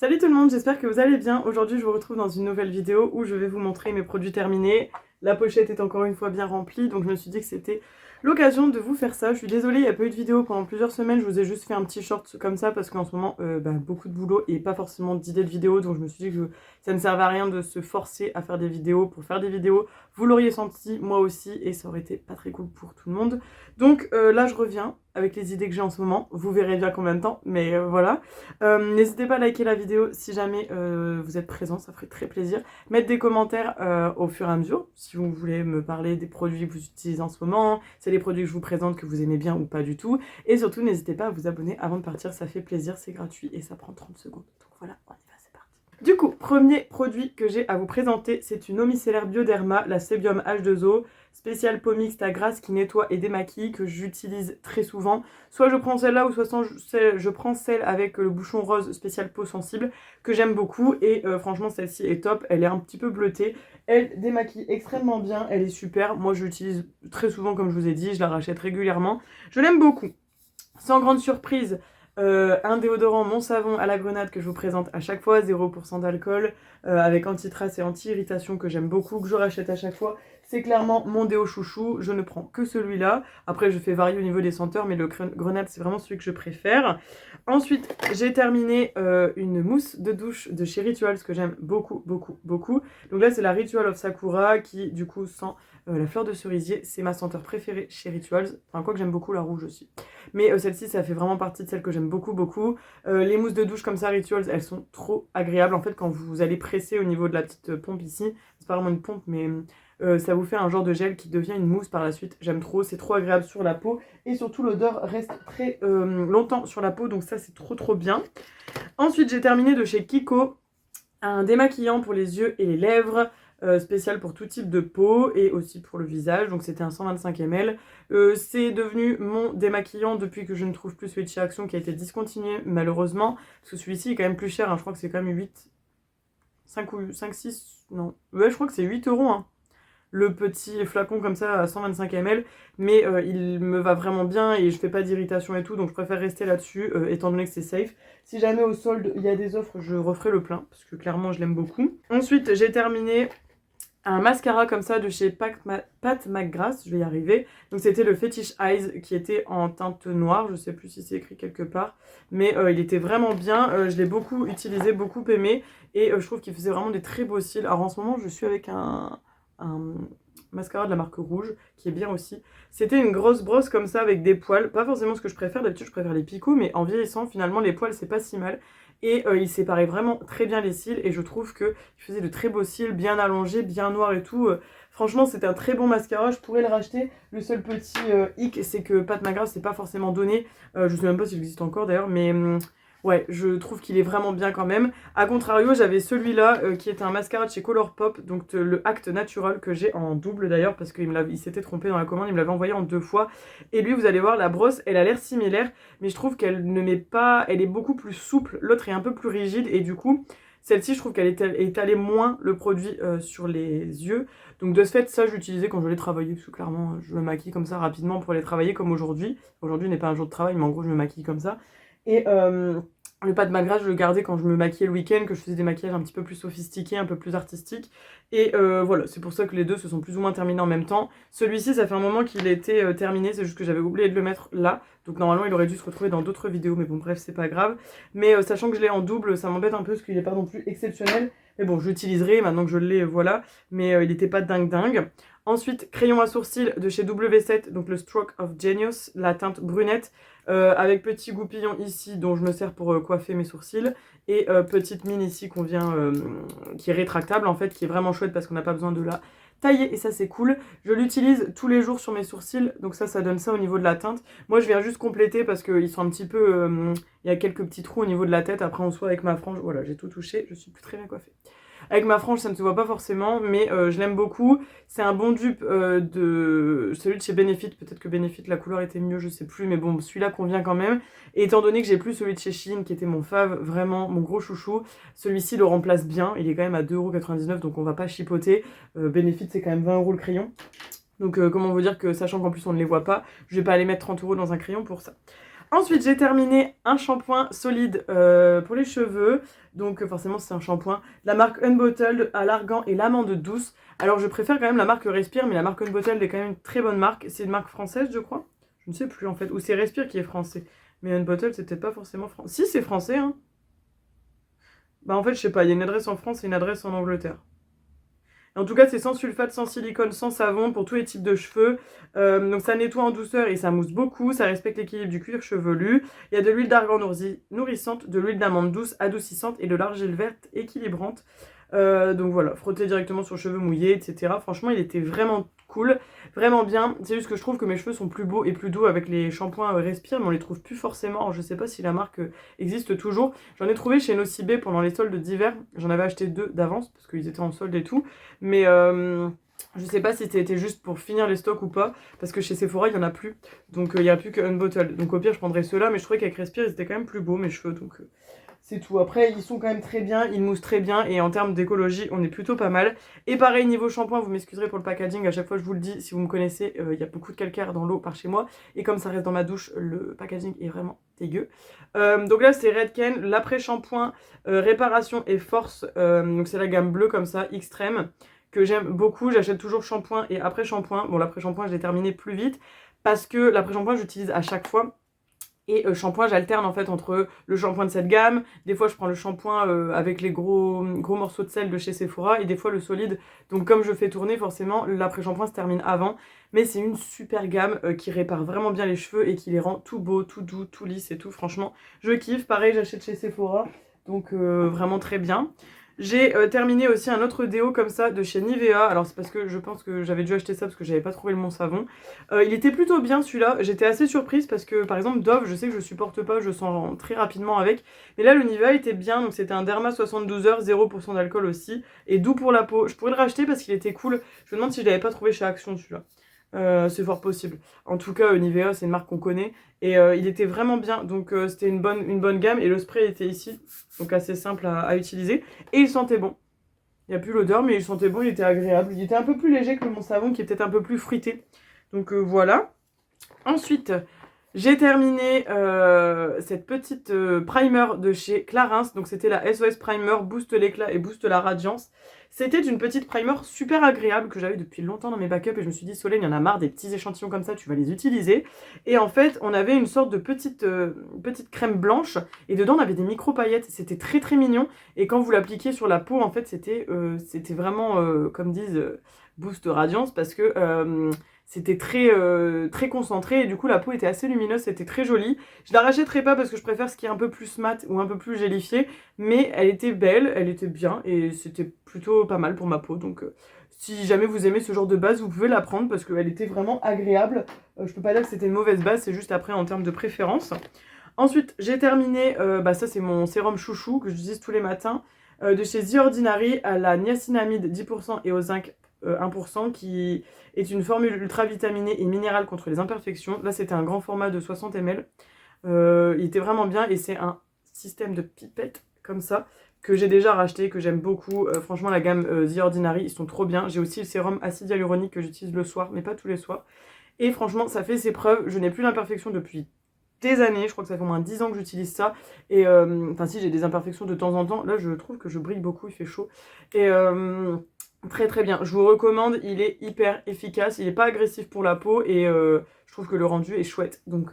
Salut tout le monde, j'espère que vous allez bien. Aujourd'hui je vous retrouve dans une nouvelle vidéo où je vais vous montrer mes produits terminés. La pochette est encore une fois bien remplie, donc je me suis dit que c'était l'occasion de vous faire ça. Je suis désolée, il n'y a pas eu de vidéo pendant plusieurs semaines, je vous ai juste fait un petit short comme ça parce qu'en ce moment, beaucoup de boulot et pas forcément d'idées de vidéos, donc je me suis dit que ça ne servait à rien de se forcer à faire des vidéos pour faire des vidéos. Vous l'auriez senti, moi aussi, et ça aurait été pas très cool pour tout le monde. Donc là je reviens avec les idées que j'ai en ce moment, vous verrez bien combien de temps, mais voilà. N'hésitez pas à liker la vidéo si jamais vous êtes présent, ça ferait très plaisir. Mettre des commentaires au fur et à mesure, si vous voulez me parler des produits que vous utilisez en ce moment, c'est les produits que je vous présente que vous aimez bien ou pas du tout. Et surtout, n'hésitez pas à vous abonner avant de partir, ça fait plaisir, c'est gratuit et ça prend 30 secondes. Donc voilà, on y va, c'est parti. Du coup, premier produit que j'ai à vous présenter, c'est une eau micellaire Bioderma, la Sebium H2O, spéciale peau mixte à grasse qui nettoie et démaquille, que j'utilise très souvent. Soit je prends celle-là, ou soit je prends celle avec le bouchon rose spécial peau sensible, que j'aime beaucoup, et franchement celle-ci est top, elle est un petit peu bleutée, elle démaquille extrêmement bien, elle est super, moi je l'utilise très souvent comme je vous ai dit, je la rachète régulièrement, je l'aime beaucoup. Sans grande surprise, un déodorant Mon Savon à la grenade que je vous présente à chaque fois, 0% d'alcool, avec anti-trace et anti-irritation que j'aime beaucoup, que je rachète à chaque fois. C'est clairement mon déo chouchou, je ne prends que celui-là. Après je fais varier au niveau des senteurs, mais le grenade c'est vraiment celui que je préfère. Ensuite j'ai terminé une mousse de douche de chez Rituals que j'aime beaucoup. Donc là c'est la Ritual of Sakura qui du coup sent la fleur de cerisier, c'est ma senteur préférée chez Rituals. Enfin quoi que j'aime beaucoup la rouge aussi. Mais celle-ci ça fait vraiment partie de celles que j'aime beaucoup. Les mousses de douche comme ça Rituals, elles sont trop agréables. En fait quand vous allez presser au niveau de la petite pompe ici, c'est pas vraiment une pompe mais ça vous fait un genre de gel qui devient une mousse par la suite. J'aime trop, c'est trop agréable sur la peau. Et surtout l'odeur reste très longtemps sur la peau, donc ça c'est trop bien. Ensuite j'ai terminé de chez Kiko un démaquillant pour les yeux et les lèvres. Spécial pour tout type de peau et aussi pour le visage, donc c'était un 125 ml. C'est devenu mon démaquillant depuis que je ne trouve plus celui de chez Action qui a été discontinué malheureusement, parce que celui-ci est quand même plus cher, hein. Je crois que c'est quand même 5 ou 5, 6, non, ouais je crois que c'est 8 euros, hein. Le petit flacon comme ça à 125 ml, mais il me va vraiment bien et je fais pas d'irritation et tout, donc je préfère rester là-dessus étant donné que c'est safe. Si jamais au solde il y a des offres, je referai le plein parce que clairement je l'aime beaucoup. Ensuite j'ai terminé un mascara comme ça de chez Pat McGrath, je vais y arriver. Donc c'était le Fetish Eyes qui était en teinte noire, je sais plus si c'est écrit quelque part, mais il était vraiment bien, je l'ai beaucoup utilisé, beaucoup aimé, et je trouve qu'il faisait vraiment des très beaux cils. Alors en ce moment je suis avec un mascara de la marque Rouge qui est bien aussi. C'était une grosse brosse comme ça avec des poils, pas forcément ce que je préfère, d'habitude je préfère les picots, mais en vieillissant finalement les poils c'est pas si mal. Et il séparait vraiment très bien les cils et je trouve qu'il faisait de très beaux cils, bien allongés, bien noirs et tout. Franchement c'était un très bon mascara, je pourrais le racheter. Le seul petit hic c'est que Pat McGrath c'est pas forcément donné, je sais même pas s'il existe encore d'ailleurs, mais ouais je trouve qu'il est vraiment bien quand même. A contrario j'avais celui-là qui était un mascara de chez Colourpop, donc le Act Natural que j'ai en double d'ailleurs parce qu'il s'était trompé dans la commande, il me l'avait envoyé en 2 fois. Et lui vous allez voir la brosse elle a l'air similaire, mais je trouve qu'elle ne met pas, elle est beaucoup plus souple, l'autre est un peu plus rigide et du coup celle-ci je trouve qu'elle étalait moins le produit sur les yeux, donc de ce fait ça je l'utilisais quand je voulais travailler parce que clairement je me maquille comme ça rapidement pour aller travailler comme aujourd'hui. Aujourd'hui n'est pas un jour de travail mais en gros je me maquille comme ça. Et le Pat McGrath je le gardais quand je me maquillais le week-end, que je faisais des maquillages un petit peu plus sophistiqués, un peu plus artistiques. Et voilà, c'est pour ça que les deux se sont plus ou moins terminés en même temps. Celui-ci, ça fait un moment qu'il était terminé, c'est juste que j'avais oublié de le mettre là. Donc normalement, il aurait dû se retrouver dans d'autres vidéos, mais bon, bref, c'est pas grave. Mais sachant que je l'ai en double, ça m'embête un peu parce qu'il n'est pas non plus exceptionnel. Mais bon, je l'utiliserai maintenant que je l'ai, voilà. Mais il n'était pas dingue. Ensuite, crayon à sourcils de chez W7, donc le Stroke of Genius, la teinte brunette, avec petit goupillon ici dont je me sers pour coiffer mes sourcils, et petite mine ici qu'on vient, qui est rétractable en fait, qui est vraiment chouette parce qu'on n'a pas besoin de la tailler et ça c'est cool. Je l'utilise tous les jours sur mes sourcils, donc ça donne ça au niveau de la teinte. Moi je viens juste compléter parce qu'ils sont un petit peu, il y a quelques petits trous au niveau de la tête, après en soi avec ma frange, voilà j'ai tout touché, je suis plus très bien coiffée. Avec ma frange ça ne se voit pas forcément, mais je l'aime beaucoup. C'est un bon dupe de celui de chez Benefit, peut-être que Benefit la couleur était mieux, je sais plus, mais bon celui-là convient quand même. Et étant donné que j'ai plus celui de chez Shein qui était mon fave, vraiment mon gros chouchou, celui-ci le remplace bien, il est quand même à 2,99 € donc on va pas chipoter. Benefit c'est quand même 20 € le crayon. Donc comment vous dire que sachant qu'en plus on ne les voit pas, je vais pas aller mettre 30 € dans un crayon pour ça. Ensuite, j'ai terminé un shampoing solide pour les cheveux. Donc forcément, c'est un shampoing de la marque Unbottled à l'argan et l'amande douce. Alors, je préfère quand même la marque Respire, mais la marque Unbottled est quand même une très bonne marque. C'est une marque française, je crois. Je ne sais plus en fait. Ou c'est Respire qui est français. Mais Unbottled, c'est peut-être pas forcément français. Si, c'est français, hein. Bah en fait, je sais pas. Il y a une adresse en France et une adresse en Angleterre. En tout cas, c'est sans sulfate, sans silicone, sans savon pour tous les types de cheveux. Donc ça nettoie en douceur et ça mousse beaucoup. Ça respecte l'équilibre du cuir chevelu. Il y a de l'huile d'argan nourrissante, de l'huile d'amande douce adoucissante et de l'argile verte équilibrante. Donc voilà, frotter directement sur cheveux mouillés, etc. Franchement, il était vraiment cool, vraiment bien. C'est juste que je trouve que mes cheveux sont plus beaux et plus doux avec les shampoings Respire, mais on les trouve plus forcément. Alors, je sais pas si la marque existe toujours. J'en ai trouvé chez Nocibé pendant les soldes d'hiver. J'en avais acheté 2 d'avance parce qu'ils étaient en solde et tout. Mais je sais pas si c'était juste pour finir les stocks ou pas, parce que chez Sephora il y en a plus, donc il y a plus que Unbottled. Donc au pire je prendrais ceux-là, mais je trouvais qu'avec Respire ils étaient quand même plus beaux mes cheveux, donc c'est tout. Après ils sont quand même très bien, ils moussent très bien, et en termes d'écologie on est plutôt pas mal. Et pareil niveau shampoing, vous m'excuserez pour le packaging, à chaque fois je vous le dis, si vous me connaissez, il y a beaucoup de calcaire dans l'eau par chez moi, et comme ça reste dans ma douche, le packaging est vraiment dégueu. Donc là c'est Redken, l'après-shampoing réparation et force, donc c'est la gamme bleue comme ça, extrême, que j'aime beaucoup. J'achète toujours shampoing et après-shampoing. Bon, l'après-shampoing, je l'ai terminé plus vite parce que l'après-shampoing, j'utilise à chaque fois. Et shampoing, j'alterne en fait entre le shampoing de cette gamme. Des fois, je prends le shampoing avec les gros morceaux de sel de chez Sephora et des fois le solide. Donc, comme je fais tourner, forcément, l'après-shampoing se termine avant. Mais c'est une super gamme qui répare vraiment bien les cheveux et qui les rend tout beaux, tout doux, tout lisses et tout. Franchement, je kiffe. Pareil, j'achète chez Sephora. Donc, vraiment très bien. J'ai terminé aussi un autre déo comme ça de chez Nivea. Alors c'est parce que je pense que j'avais dû acheter ça parce que j'avais pas trouvé le bon savon. Il était plutôt bien celui-là. J'étais assez surprise parce que par exemple Dove, je sais que je supporte pas, je sens très rapidement avec. Mais là le Nivea était bien, donc c'était un Derma 72 heures, 0% d'alcool aussi. Et doux pour la peau. Je pourrais le racheter parce qu'il était cool. Je me demande si je l'avais pas trouvé chez Action celui-là. C'est fort possible. En tout cas, Nivea, c'est une marque qu'on connaît. Et il était vraiment bien. Donc c'était une bonne gamme. Et le spray était ici. Donc assez simple à utiliser. Et il sentait bon. Il n'y a plus l'odeur, mais il sentait bon. Il était agréable. Il était un peu plus léger que mon savon qui est peut-être un peu plus fruité. Donc voilà. Ensuite, j'ai terminé cette petite primer de chez Clarins. Donc c'était la SOS Primer, booste l'éclat et booste la radiance. C'était une petite primer super agréable que j'avais depuis longtemps dans mes backups et je me suis dit Solène, il y en a marre des petits échantillons comme ça, tu vas les utiliser. Et en fait, on avait une sorte de petite crème blanche et dedans on avait des micro paillettes. C'était très très mignon et quand vous l'appliquiez sur la peau, en fait, c'était vraiment comme disent boost radiance parce que c'était très concentré et du coup la peau était assez lumineuse, c'était très joli. Je la rachèterai pas parce que je préfère ce qui est un peu plus mat ou un peu plus gélifié, mais elle était belle, elle était bien et c'était plutôt pas mal pour ma peau. Donc si jamais vous aimez ce genre de base, vous pouvez la prendre parce qu'elle était vraiment agréable. Je peux pas dire que c'était une mauvaise base, c'est juste après en termes de préférence. Ensuite, j'ai terminé, ça c'est mon sérum chouchou que j'utilise tous les matins, de chez The Ordinary à la niacinamide 10% et au zinc 1% qui est une formule ultra vitaminée et minérale contre les imperfections. Là c'était un grand format de 60 ml. Il était vraiment bien et c'est un système de pipette comme ça que j'ai déjà racheté, que j'aime beaucoup. Franchement la gamme The Ordinary, ils sont trop bien. J'ai aussi le sérum acide hyaluronique que j'utilise le soir, mais pas tous les soirs. Et franchement ça fait ses preuves. Je n'ai plus d'imperfections depuis des années, je crois que ça fait au moins 10 ans que j'utilise ça. Et enfin si j'ai des imperfections de temps en temps, là je trouve que je brille beaucoup, il fait chaud. Et très très bien, je vous recommande, il est hyper efficace, il n'est pas agressif pour la peau et je trouve que le rendu est chouette. Donc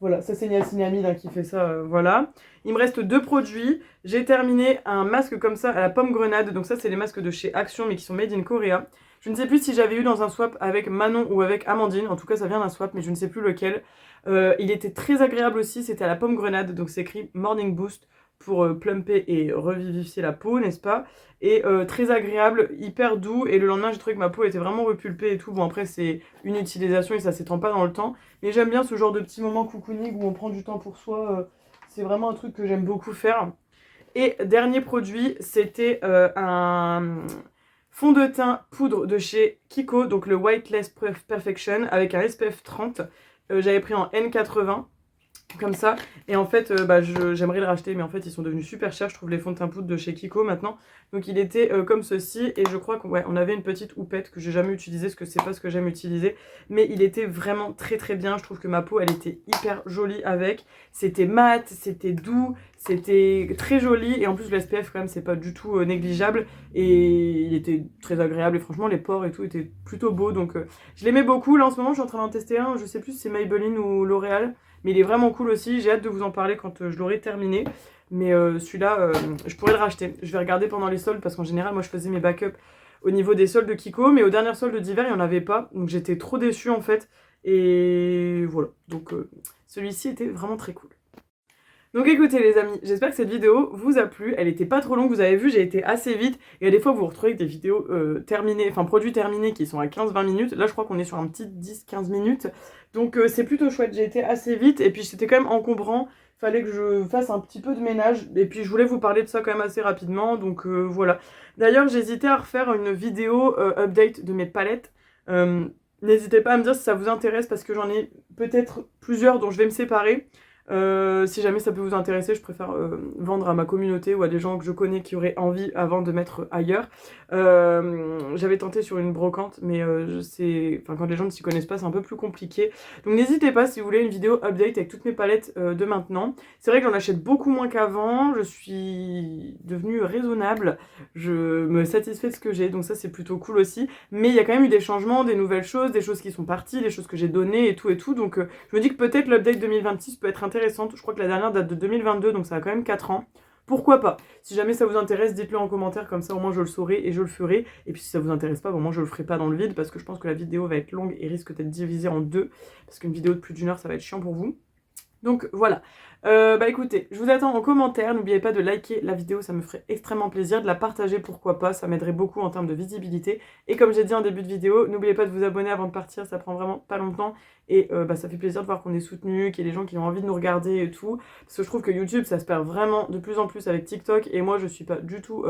voilà, ça c'est niacinamide hein, qui fait ça, voilà. Il me reste 2 produits, j'ai terminé un masque comme ça à la pomme grenade, donc ça c'est les masques de chez Action mais qui sont made in Korea. Je ne sais plus si j'avais eu dans un swap avec Manon ou avec Amandine, en tout cas ça vient d'un swap mais je ne sais plus lequel. Il était très agréable aussi, c'était à la pomme grenade, donc c'est écrit Morning Boost pour plumper et revivifier la peau, n'est-ce pas? Et très agréable, hyper doux, et le lendemain j'ai trouvé que ma peau était vraiment repulpée et tout. Bon après c'est une utilisation et ça s'étend pas dans le temps, mais j'aime bien ce genre de petit moment cocooning où on prend du temps pour soi, c'est vraiment un truc que j'aime beaucoup faire. Et dernier produit, c'était un fond de teint poudre de chez Kiko, donc le Whiteless Perfection avec un SPF 30. J'avais pris en N80 comme ça. Et en fait, j'aimerais le racheter, mais en fait, ils sont devenus super chers. Je trouve les fonds de teint poudre de chez Kiko maintenant. Donc, il était comme ceci. Et je crois qu'on avait une petite houppette que j'ai jamais utilisée, parce que c'est pas ce que j'aime utiliser. Mais il était vraiment très très bien. Je trouve que ma peau, elle était hyper jolie avec. C'était mat, c'était doux, c'était très joli. Et en plus, le SPF, quand même, c'est pas du tout négligeable. Et il était très agréable. Et franchement, les pores et tout étaient plutôt beaux. Donc, je l'aimais beaucoup. Là, en ce moment, je suis en train d'en tester un. Je sais plus si c'est Maybelline ou L'Oréal. Mais il est vraiment cool aussi, j'ai hâte de vous en parler quand je l'aurai terminé. Mais celui-là, je pourrais le racheter. Je vais regarder pendant les soldes parce qu'en général, moi je faisais mes backups au niveau des soldes de Kiko. Mais aux dernières soldes d'hiver, il n'y en avait pas. Donc j'étais trop déçue en fait. Et voilà. Donc celui-ci était vraiment très cool. Donc écoutez les amis, j'espère que cette vidéo vous a plu, elle était pas trop longue, vous avez vu j'ai été assez vite, et à des fois vous vous retrouvez avec des vidéos terminées, enfin produits terminés qui sont à 15-20 minutes, là je crois qu'on est sur un petit 10-15 minutes, donc c'est plutôt chouette, j'ai été assez vite, et puis c'était quand même encombrant, fallait que je fasse un petit peu de ménage, et puis je voulais vous parler de ça quand même assez rapidement, donc voilà. D'ailleurs j'hésitais à refaire une vidéo update de mes palettes, n'hésitez pas à me dire si ça vous intéresse, parce que j'en ai peut-être plusieurs dont je vais me séparer. Si jamais ça peut vous intéresser, je préfère vendre à ma communauté ou à des gens que je connais qui auraient envie avant de mettre ailleurs. J'avais tenté sur une brocante, mais quand les gens ne s'y connaissent pas, c'est un peu plus compliqué. Donc n'hésitez pas si vous voulez une vidéo update avec toutes mes palettes de maintenant. C'est vrai que j'en achète beaucoup moins qu'avant, je suis devenue raisonnable, je me satisfais de ce que j'ai, donc ça c'est plutôt cool aussi. Mais il y a quand même eu des changements, des nouvelles choses, des choses qui sont parties, des choses que j'ai données et tout, donc je me dis que peut-être l'update 2026 peut être intéressante. Je crois que la dernière date de 2022, donc ça a quand même 4 ans. Pourquoi pas? Si jamais ça vous intéresse, dites-le en commentaire, comme ça au moins je le saurai et je le ferai. Et puis si ça vous intéresse pas, au moins je le ferai pas dans le vide, parce que je pense que la vidéo va être longue et risque d'être divisée en deux, parce qu'une vidéo de plus d'1 heure, ça va être chiant pour vous. Donc voilà. Écoutez, je vous attends en commentaire, n'oubliez pas de liker la vidéo, ça me ferait extrêmement plaisir, de la partager pourquoi pas, ça m'aiderait beaucoup en termes de visibilité. Et comme j'ai dit en début de vidéo, n'oubliez pas de vous abonner avant de partir, ça prend vraiment pas longtemps. Et ça fait plaisir de voir qu'on est soutenu, qu'il y a des gens qui ont envie de nous regarder et tout. Parce que je trouve que YouTube, ça se perd vraiment de plus en plus avec TikTok. Et moi, je suis pas du tout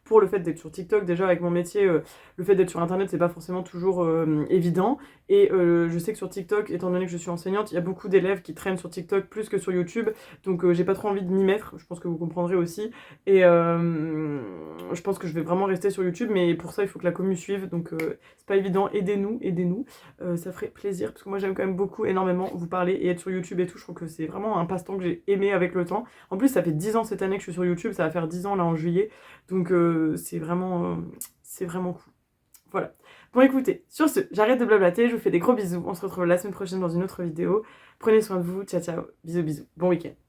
pour le fait d'être sur TikTok. Déjà, avec mon métier, le fait d'être sur Internet, c'est pas forcément toujours évident. Et je sais que sur TikTok, étant donné que je suis enseignante, il y a beaucoup d'élèves qui traînent sur TikTok plus que sur YouTube. Donc j'ai pas trop envie de m'y mettre, je pense que vous comprendrez aussi. Et je pense que je vais vraiment rester sur YouTube, mais pour ça il faut que la commu suive, donc c'est pas évident, aidez-nous, ça ferait plaisir, parce que moi j'aime quand même beaucoup, énormément vous parler et être sur YouTube et tout, je trouve que c'est vraiment un passe-temps que j'ai aimé avec le temps. En plus ça fait 10 ans cette année que je suis sur YouTube, ça va faire 10 ans là en juillet, donc c'est vraiment cool. Voilà. Bon écoutez, sur ce, j'arrête de blablater, je vous fais des gros bisous, on se retrouve la semaine prochaine dans une autre vidéo. Prenez soin de vous, ciao ciao, bisous bisous, bon week-end.